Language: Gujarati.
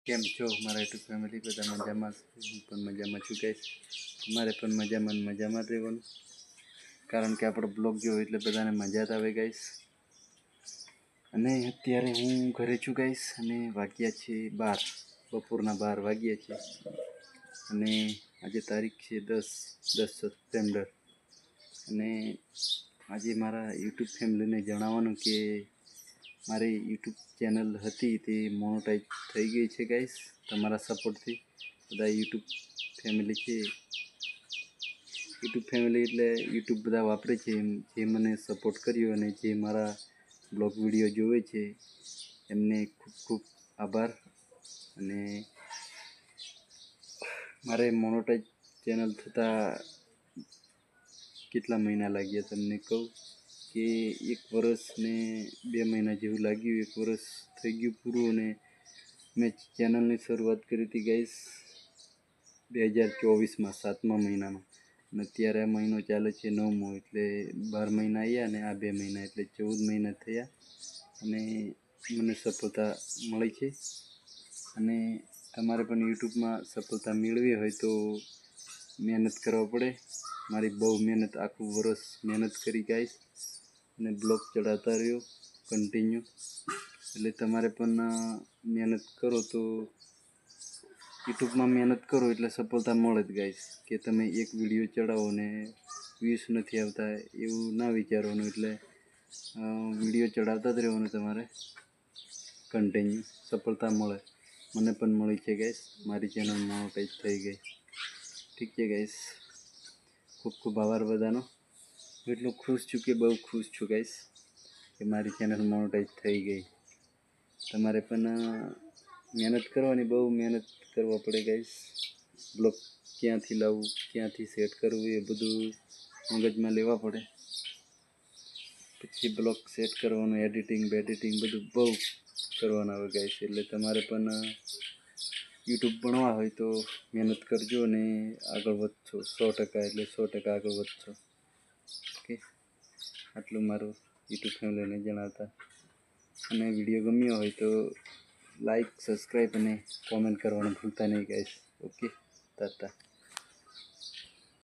કેમ છો મારા યુટ્યુબ ફેમિલી? બધા મજામાં? હું પણ મજામાં છું ગાઈસ. તમારે પણ મજામાં રહેવાનું, કારણ કે આપણો બ્લોગ જોયો એટલે બધાને મજા જ આવે ગાઈસ. અને અત્યારે હું ઘરે છું ગાઈસ, અને વાગ્યા છે 12, બપોરના 12 વાગ્યા છે. અને આજે તારીખ છે 10 સપ્ટેમ્બર. અને આજે મારા યુટ્યુબ ફેમિલીને જણાવવાનું કે મારી યુટ્યુબ ચેનલ હતી તે મોનોટાઈઝ થઈ ગઈ છે ગાઈસ. તમારા સપોર્ટથી બધા યુટ્યુબ ફેમિલી છે, યુટ્યુબ ફેમિલી એટલે યુટ્યુબ બધા વાપરે છે, જે મને સપોર્ટ કર્યો અને જે મારા બ્લોગ વિડીયો જોવે છે એમને ખૂબ ખૂબ આભાર. અને મારે મોનોટાઈઝ ચેનલ થતાં કેટલા મહિના લાગ્યા તમને કહું કે 1 વર્ષ ને 2 મહિના જેવું લાગ્યું. 1 વર્ષ થઈ ગયું પૂરું. અને મેં ચેનલની શરૂઆત કરી હતી ગાઈસ 2024માં 7મા મહિનામાં, અને અત્યારે આ મહિનો ચાલે છે 9મો, એટલે 12 મહિના આવ્યા અને આ 2 મહિના એટલે 14 મહિના થયા. અને મને સફળતા મળી છે. અને તમારે પણ યુટ્યુબમાં સફળતા મેળવી હોય તો મહેનત કરવા પડે. મારી બહુ મહેનત, આખું વર્ષ મહેનત કરી ગાઈસ, અને બ્લોગ ચડાવતા રહ્યો કન્ટિન્યુ. એટલે તમારે પણ મહેનત કરો તો યુટ્યુબમાં મહેનત કરો એટલે સફળતા મળે જ ગાઈસ. કે તમે એક વિડીયો ચડાવો ને વ્યૂઝ નથી આવતા એવું ના વિચારવાનું. એટલે વિડીયો ચડાવતા જ રહેવાનું તમારે કન્ટિન્યુ, સફળતા મળે. મને પણ મળી છે ગાઈસ, મારી ચેનલ મોનોટાઈઝ થઈ ગઈ. ઠીક છે ગાઈસ, ખૂબ ખૂબ આભાર બધાનો. હું એટલું ખુશ છું કે બહુ ખુશ છું ગાઈસ કે મારી ચેનલ મોનોટાઈઝ થઈ ગઈ. તમારે પણ મહેનત કરવાની, બહુ મહેનત કરવા પડે ગાઈસ. બ્લોગ ક્યાંથી લાવવું, ક્યાંથી સેટ કરવું એ બધું મગજમાં લેવા પડે. પછી બ્લોગ સેટ કરવાનું, એડિટિંગ બધું બહુ કરવાનું આવે ગાઈસ. એટલે તમારે પણ યુટ્યુબ ભણવા હોય તો મહેનત કરજો અને આગળ વધશો 100%, એટલે 100% આગળ વધશો. ઓકે, આટલું મારું યુટ્યુબ ફેમિલીને જણાવતા. અને વિડીયો ગમ્યો હોય તો લાઈક, સબસ્ક્રાઈબ અને કોમેન્ટ કરવાનું ભૂલતા નહીં ગાઈસ. ઓકે, તાતા.